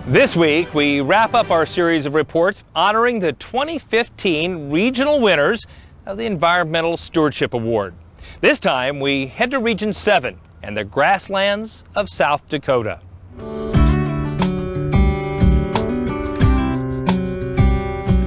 This week, we wrap up our series of reports honoring the 2015 regional winners of the Environmental Stewardship Award. This time, we head to Region 7 and the grasslands of South Dakota.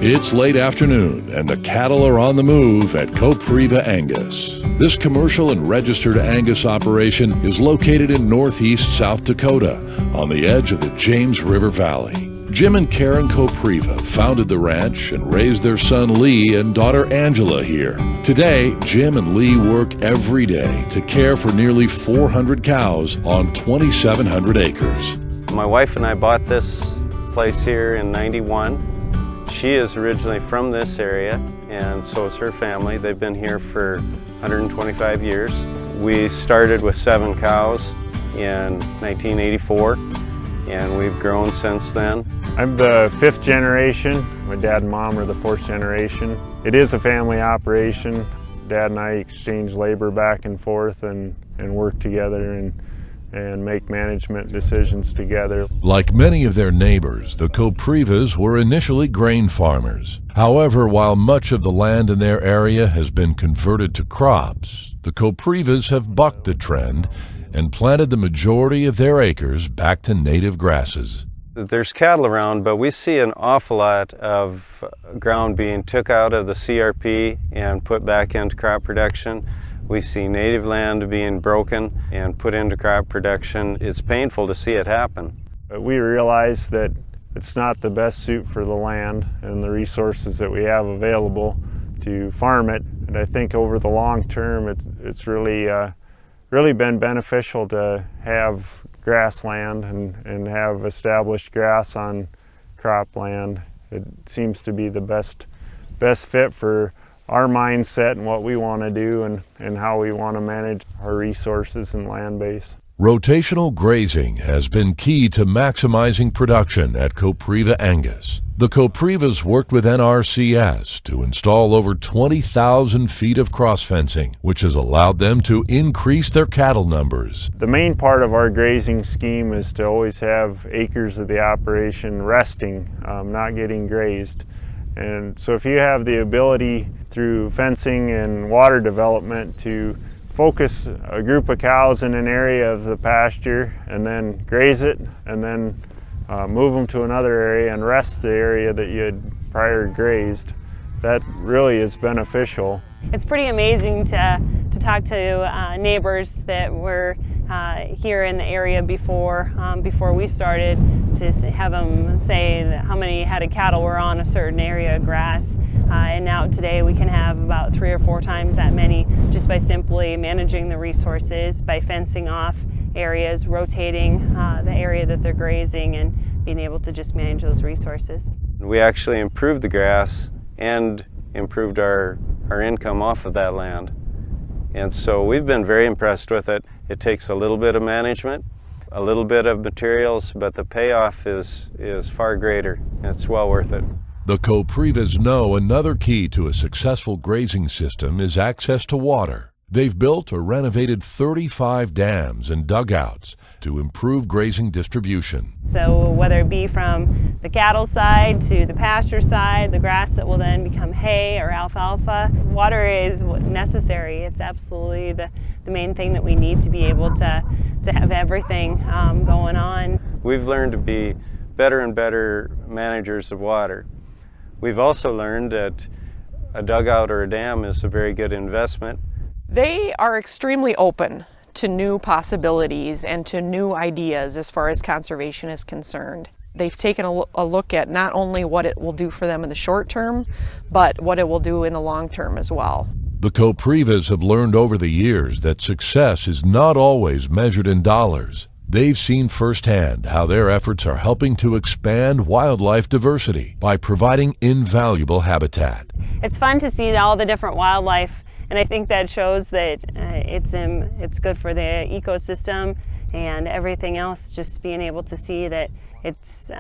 It's late afternoon, and the cattle are on the move at Copriva Angus. This commercial and registered Angus operation is located in northeast South Dakota, on the edge of the James River Valley. Jim and Karen Copriva founded the ranch and raised their son Lee and daughter Angela here. Today, Jim and Lee work every day to care for nearly 400 cows on 2,700 acres. My wife and I bought this place here in '91. She is originally from this area, and so is her family. They've been here for 125 years. We started with 7 cows in 1984, and we've grown since then. I'm the 5th generation. My dad and mom are the 4th generation. It is a family operation. Dad and I exchange labor back and forth and work together and make management decisions together. Like many of their neighbors, the Coprivas were initially grain farmers. However, while much of the land in their area has been converted to crops, the Coprivas have bucked the trend and planted the majority of their acres back to native grasses. There's cattle around, but we see an awful lot of ground being took out of the CRP and put back into crop production. We see native land being broken and put into crop production. It's painful to see it happen. We realize that it's not the best suit for the land and the resources that we have available to farm it. And I think over the long term, it's really been beneficial to have grassland and have established grass on cropland. It seems to be the best fit for our mindset and what we want to do and how we want to manage our resources and land base. Rotational grazing has been key to maximizing production at Copriva Angus. The Coprivas worked with NRCS to install over 20,000 feet of cross fencing, which has allowed them to increase their cattle numbers. The main part of our grazing scheme is to always have acres of the operation resting, not getting grazed. And so if you have the ability through fencing and water development to focus a group of cows in an area of the pasture and then graze it and then move them to another area and rest the area that you had prior grazed, that really is beneficial. It's pretty amazing to talk to neighbors that were here in the area before we started, to have them say how many head of cattle were on a certain area of grass. And now today we can have about 3 or 4 times that many just by simply managing the resources, by fencing off areas, rotating the area that they're grazing, and being able to just manage those resources. We actually improved the grass and improved our income off of that land. And so we've been very impressed with it. It takes a little bit of management, a little bit of materials, but the payoff is far greater. It's well worth it. The Coprivas know another key to a successful grazing system is access to water. They've built or renovated 35 dams and dugouts to improve grazing distribution. So whether it be from the cattle side to the pasture side, the grass that will then become hay or alfalfa, water is necessary. It's absolutely the main thing that we need to be able to have everything going on. We've learned to be better and better managers of water. We've also learned that a dugout or a dam is a very good investment. They are extremely open to new possibilities and to new ideas as far as conservation is concerned. They've taken a look at not only what it will do for them in the short term, but what it will do in the long term as well. The Coprivas have learned over the years that success is not always measured in dollars. They've seen firsthand how their efforts are helping to expand wildlife diversity by providing invaluable habitat. It's fun to see all the different wildlife, and I think that shows that it's good for the ecosystem and everything else, just being able to see that it's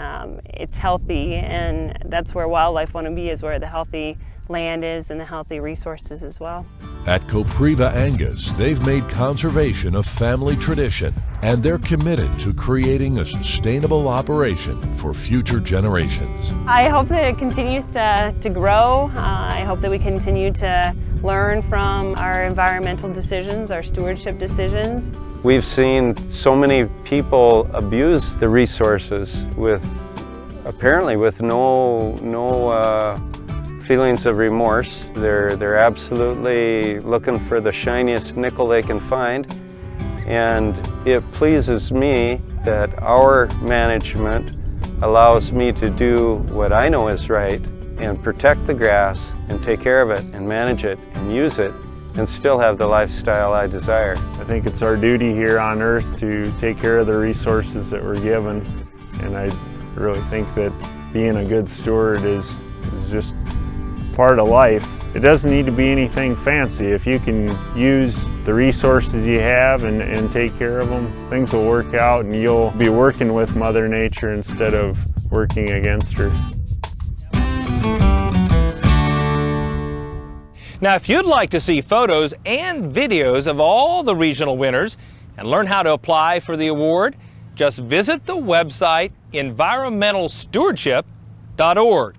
healthy, and that's where wildlife want to be, is where the healthy land is and the healthy resources as well. At Copriva Angus, they've made conservation a family tradition, and they're committed to creating a sustainable operation for future generations. I hope that it continues to grow. I hope that we continue to learn from our environmental decisions, our stewardship decisions. We've seen so many people abuse the resources apparently with no feelings of remorse. They're absolutely looking for the shiniest nickel they can find, and it pleases me that our management allows me to do what I know is right and protect the grass and take care of it and manage it and use it and still have the lifestyle I desire. I think it's our duty here on Earth to take care of the resources that we're given, and I really think that being a good steward is just part of life. It doesn't need to be anything fancy. If you can use the resources you have and take care of them, things will work out and you'll be working with Mother Nature instead of working against her. Now, if you'd like to see photos and videos of all the regional winners and learn how to apply for the award, just visit the website environmentalstewardship.org.